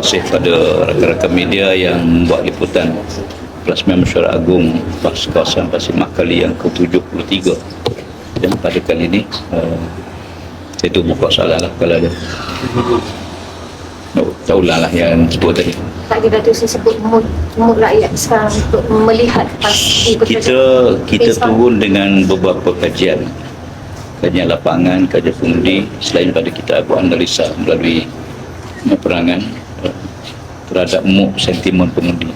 kasih pada rakan-rakan media yang membuat liputan Plasma Mesyuarat Agung kawasan Pasir Mahkali yang ke-73. Dan pada kali ini saya tu buka soalan lah kalau ada. Tak ulang lah yang sebut tadi. Tadi Datuk Seri sebut mood rakyat sekarang untuk melihat pasti kita turun dengan beberapa kajian lapangan, kajian pengundi, selain pada kita buat analisa melalui perangan terhadap mood sentimen pengundi.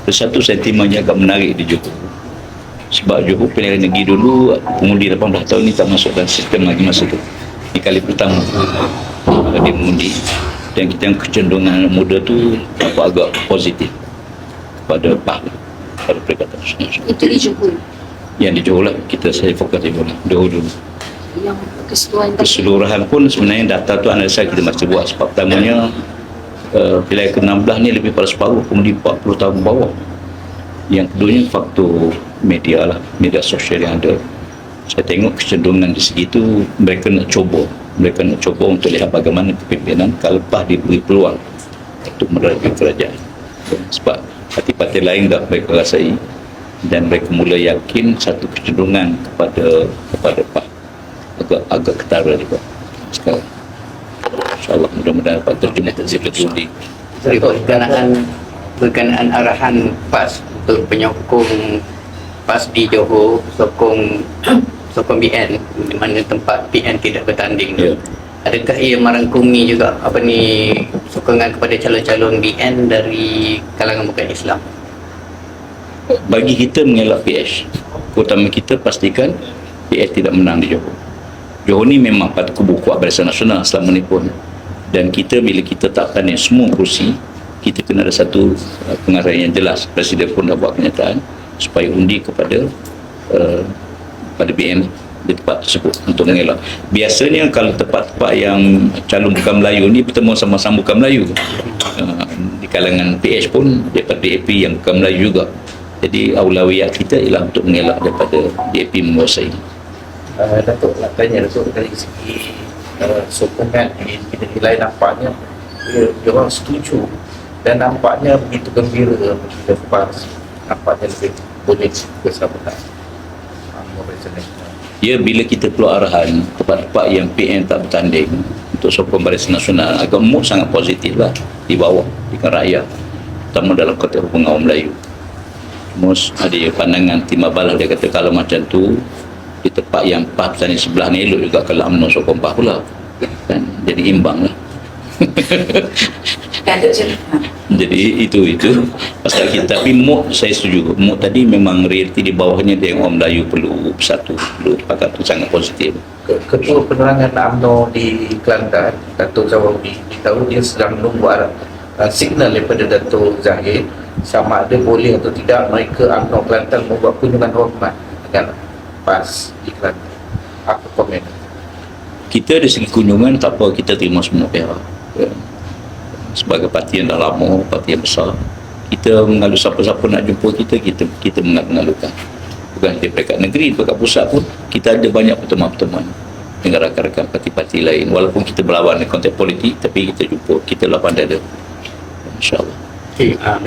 Satu sentimen yang agak menarik di Johor, sebab Johor pilihan negeri dulu pengundi 18 tahun ni tak masuk dalam sistem lagi masa tu. Ini kali pertama dia mengundi, dan kita yang kecenderungan muda tu agak positif kepada PAH, pada Perikatan Nasional. Itu di Johor? Yang di Johor lah, saya fokus di Johor dulu. Yang keseluruhan pun sebenarnya data tu analisa kita masih buat. Sebab pertamanya pilihan ke-16 ni lebih pada separuh pengundi 40 tahun bawah. Yang keduanya faktor media lah, media sosial yang ada. Saya tengok kecenderungan di segi tu mereka nak cuba untuk lihat bagaimana kepimpinan kalau PAH diberi peluang untuk melalui kerajaan. Sebab parti-parti lain tak mereka rasai, dan mereka mula yakin satu kecenderungan kepada PAH agak ketara juga sekarang. InsyaAllah mudah-mudahan dapat terjemah terjadi. Berkenaan arahan PAS untuk penyokong PAS di Johor, sokong BN di mana tempat PN tidak bertanding. Yeah. Adakah ia merangkumi juga sokongan kepada calon-calon BN dari kalangan bukan Islam? Bagi kita mengelak PH, utama kita pastikan PH tidak menang di Johor. Johor ni memang pada kubu kuat Barisan Nasional selama ni pun, dan kita bila kita tak tanding semua kursi, kita kena ada satu pengarahan yang jelas. Presiden pun dah buat kenyataan supaya undi kepada pada BN di tempat tersebut untuk mengelak. Biasanya kalau tempat-tempat yang calon bukan Melayu ni bertemu sama-sama bukan Melayu, di kalangan PH pun daripada DAP yang bukan Melayu juga. Jadi aulawiyat kita ialah untuk mengelak daripada DAP menguasai. Datuk nak tanya Datuk dari segi sokongan ini, kita nilai nampaknya dia orang setuju dan nampaknya begitu gembira begitu PAS, nampaknya lebih boleh bersama-sama. Ya, bila kita keluar arahan kepada tempat yang PN tak bertanding untuk sokong Barisan Nasional, agak mood sangat positif lah di bawah, di rakyat, terutama dalam konteks pengawal Melayu. Mus ada pandangan timbalan, dia kata kalau macam tu di tempat yang PAS bertanding sebelah ni elok juga kalau UMNO sokong PAS pula kan, jadi imbang lah. Jadi itu pasal kita. Tapi mood saya setuju, mood tadi memang realiti di bawahnya dia yang orang Melayu perlu bersatu, perlu pakat tu sangat positif. Ketua Penerangan UMNO di Kelantan, Datuk Zawawi, tahu dia sedang menunggu signal daripada Datuk Zahid sama ada boleh atau tidak mereka UMNO Kelantan membuat kunjungan hormat dengan PAS di Kelantan. Apa komen? Kita dari segi kunjungan tak apa, kita terima semua pihak. Sebagai parti yang dah lama, parti yang besar, kita mengalu siapa-siapa nak jumpa kita mengalukan. Bukan di peringkat negeri, peringkat pusat pun kita ada banyak pertemuan-pertemuan dengan rakan-rakan parti-parti lain. Walaupun kita berlawan di konteks politik, tapi kita jumpa, kita lawan dada, insyaAllah.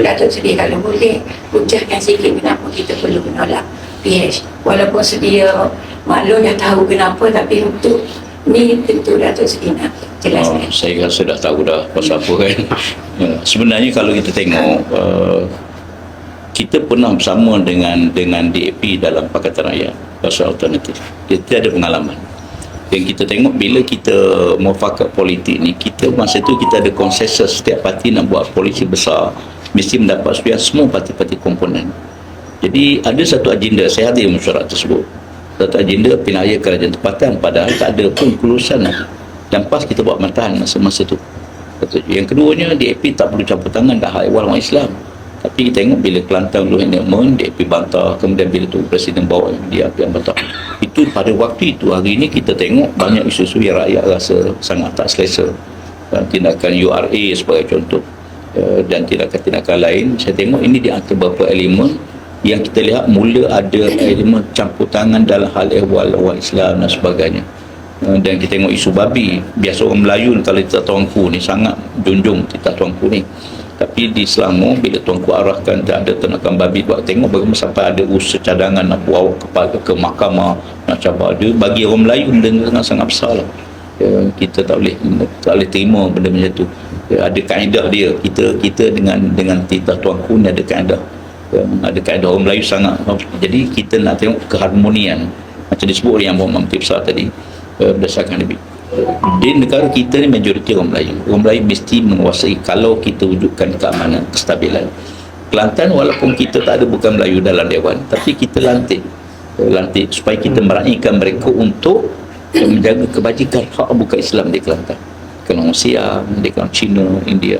Datuk Seri, kalau boleh hujahkan sikit kenapa kita perlu menolak PH, walaupun sedia maklum yang tahu kenapa, tapi untuk ni tentu Datuk Seri nak jelaskan. Saya rasa dah tahu dah pasal apa kan. Sebenarnya kalau kita tengok, kita pernah bersama dengan DAP dalam Pakatan Rakyat pasal alternatif. Kita ada pengalaman. Dan kita tengok bila kita muafakat politik ni, kita masa tu kita ada konsensus setiap parti nak buat polisi besar mesti mendapat setujuan semua parti-parti komponen. Jadi ada satu agenda, saya hadir mesyuarat tersebut, satu agenda pilihan kerajaan tempatan, padahal tak ada pun kelulusan lagi. Dan PAS kita buat matahan masa-masa tu. Yang keduanya, DAP tak perlu campur tangan dah hak ehwal orang Islam. Tapi kita tengok bila Kelantan dulu enakmen, DAP bantah, kemudian bila tu Presiden bawa dia yang bantah. Itu pada waktu itu. Hari ini kita tengok banyak isu-isu yang rakyat rasa sangat tak selesa. Tindakan URA sebagai contoh, dan tindakan-tindakan lain. Saya tengok ini di antara beberapa elemen yang kita lihat mula ada elemen campur tangan dalam hal ehwal orang Islam dan sebagainya. Dan kita tengok isu babi. Biasa orang Melayu kalau titah tuanku ni sangat junjung titah tuanku ni. Tapi di Selangor bila tuanku arahkan tak ada ternakan babi, buat tengok bagaimana sampai ada usaha cadangan nak bawa ke mahkamah nak cabar dia. Bagi orang Melayu benda sangat besar lah. Kita tak boleh terima benda macam tu. Ada kaedah dia. Kita dengan titah tuanku ni ada kaedah. Ada kaedah orang Melayu sangat. Jadi kita nak tengok keharmonian macam disebut yang Muhammad Menteri Besar tadi, berdasarkan lebih di negara kita ni majoriti orang Melayu mesti menguasai kalau kita wujudkan keamanan, kestabilan. Kelantan walaupun kita tak ada bukan Melayu dalam Dewan, tapi kita lantik supaya kita meraihkan mereka untuk menjaga kebajikan hak bukan Islam di Kelantan, orang Siam, di kalangan Cina, India.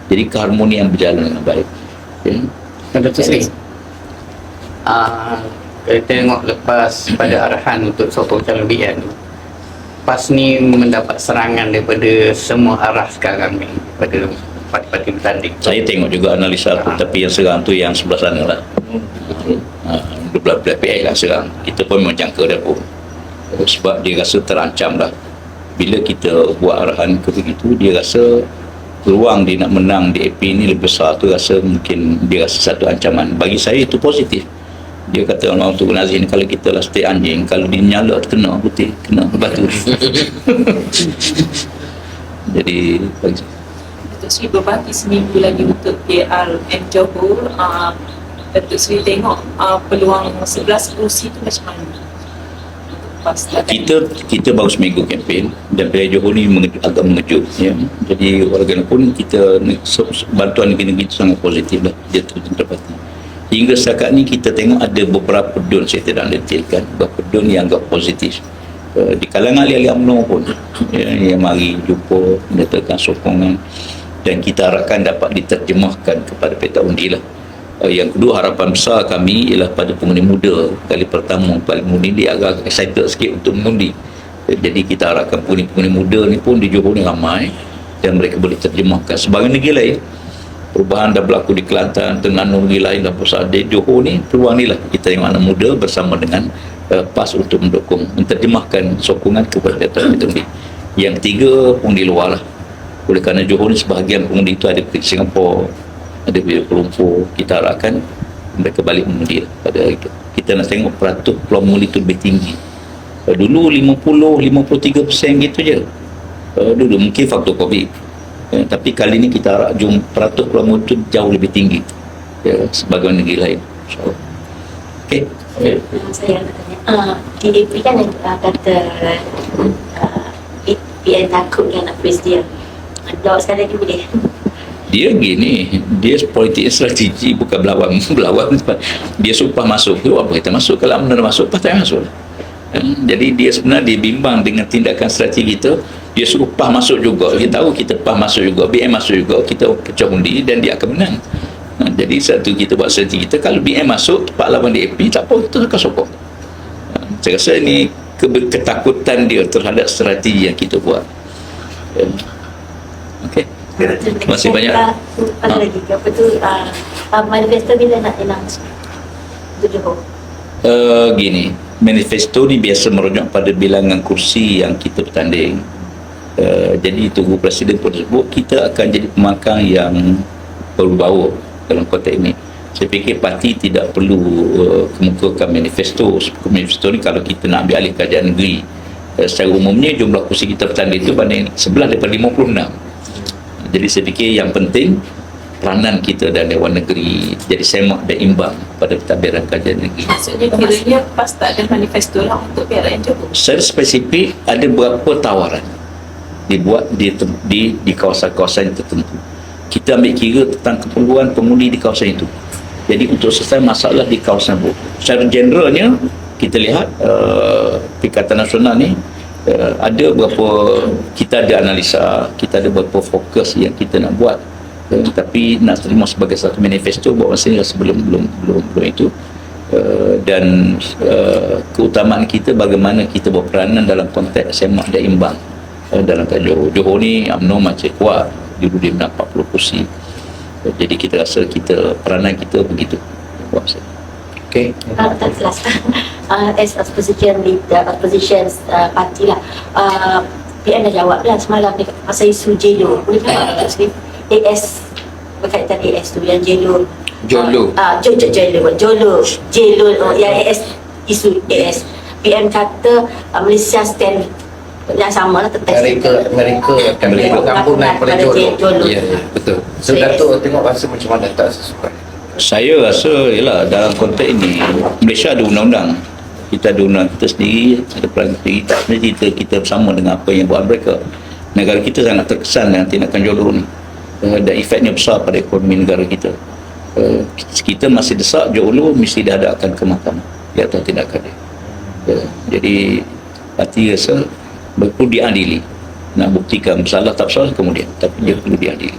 Jadi keharmonian berjalan dengan baik. Datuk Seri, kita tengok lepas pada arahan untuk sokong calon BN, PAS ni mendapat serangan daripada semua arah sekarang ni, pada parti-parti bertanding. Saya tengok juga analisa tu, tapi yang serang tu yang sebelah sana lah. Belah PI lah serang. Kita pun memang jangka dah pun. Sebab dia rasa terancam lah. Bila kita buat arahan ke begitu, dia rasa peluang dia nak menang di AP ni lebih besar tu, rasa mungkin dia rasa satu ancaman. Bagi saya itu positif. Dia kata orang tu Nazir ni, kalau kita lah stay anjing, kalau dia nyala kena putih, kena batu. Jadi bagi Datuk Seri berbaki seminggu lagi untuk PRN Johor. Datuk Seri tengok peluang 11 kerusi tu macam mana? kita baru seminggu kempen dan PRN Johor ni agak mengejut ya. Jadi walaupun kita bantuan negeri-negeri itu sangat positif lah, dia terdapati. Hingga setakat ni kita tengok ada beberapa don, saya tidak detailkan, beberapa don yang agak positif di kalangan ahli-ahli UMNO pun yang mari jumpa menyatakan sokongan, dan kita harapkan dapat diterjemahkan kepada peta undi lah. Yang kedua, harapan besar kami ialah pada pengundi muda. Kali pertama paling mengundi dia agak excited sikit untuk mengundi. Jadi kita harapkan pengundi-pengundi muda ni pun di Johor ni ramai dan mereka boleh terjemahkan. Sebagai negeri lain, perubahan dah berlaku di Kelantan, Terengganu, negeri lain dah pusat. Di Johor ni peluang ni lah kita yang anak muda bersama dengan PAS untuk mendukung, menterjemahkan sokongan kepada peta undi. Yang ketiga, pengundi luar lah. Oleh kerana Johor ni sebahagian pengundi itu ada di Singapura, ada di Kuala Lumpur. Kita harapkan mereka balik mengundi lah pada itu. Kita nak tengok peratus peluang mengundi itu lebih tinggi. Dulu 50-53% gitu je. Dulu mungkin faktor COVID. Tapi kali ni kita harap peratus peluang mengundi itu jauh lebih tinggi sebagai negeri lain. So, okay. Saya nak tanya, DAP kan kata PN takut yang nak face dia. Jawab sekali lagi boleh? Dia gini, dia politik strategi, bukan berlawan. Dia supah masuk tu, apa kita masuk? Kalau benar masuk, PAS tak masuk. Jadi dia sebenarnya dia bimbang dengan tindakan strategi kita. Dia suruh PAS masuk juga. Dia tahu kita PAS masuk juga, BM masuk juga, kita pecah undi dan dia akan menang. Jadi satu kita buat strategi kita, kalau BM masuk tempat lawan DAP, tak apa, kita akan sokong. Saya rasa ini ketakutan dia terhadap strategi yang kita buat. Okey. Terima kasih banyak. Ada lagi ke apa tu, manifesto bila nak announce untuk Johor? Gini, manifesto ni biasa merujuk pada bilangan kursi yang kita bertanding. Jadi tunggu Presiden pun sebut kita akan jadi pembangkang yang berbawa dalam konteks ini. Saya fikir parti tidak perlu kemukakan manifesto. Manifesto ni kalau kita nak ambil alih kerajaan negeri, secara umumnya jumlah kursi kita bertanding itu banding 11 daripada 56. Jadi saya fikir yang penting peranan kita dan Dewan Negeri jadi semak dan imbang pada pentadbiran kerajaan negeri. Maksudnya kiranya PAS tak ada manifesto lah untuk PRN Johor. Secara spesifik ada beberapa tawaran dibuat di kawasan-kawasan tertentu. Kita ambil kira tentang keperluan pengundi di kawasan itu. Jadi untuk selesai masalah di kawasan itu, secara generalnya kita lihat Perikatan Nasional ni ada berapa, kita ada analisa, kita ada berapa fokus yang kita nak buat, tapi nak terima sebagai satu manifesto buat masa ni belum itu. Dan keutamaan kita bagaimana kita berperanan dalam konteks semak dan imbang dalam Johor. Johor ni UMNO macam kuat, dulu dia menang 40 kursi. Jadi kita rasa peranan kita begitu. Okey. Tak kelas. As opposition leader, opposition party lah. PM dah jawab lah semalam dekat pasal isu JLO. Boleh jawab tak sikit? AS berkaitan AS tu yang JLO. Jolo. JLO yang AS, isu AS. PM kata Malaysia stand yang sama lah tentang Mereka akan bergabung naik pada Jolo. Ya, betul. So Datuk tengok rasa macam mana tak sesuai? Saya rasa ialah dalam konteks ini Malaysia ada undang-undang, kita ada undang kita sendiri, ada perang sendiri, tak sebenarnya kita bersama dengan apa yang buat mereka. Negara kita sangat terkesan dengan tindakan Jolo ni, dan efeknya besar pada ekonomi negara kita. Kita masih desak Jolo mesti dihadapkan ke mahkamah di atas tindakan dia. Jadi parti rasa perlu diadili, nak buktikan bersalah tak bersalah kemudian, tapi dia perlu diadili.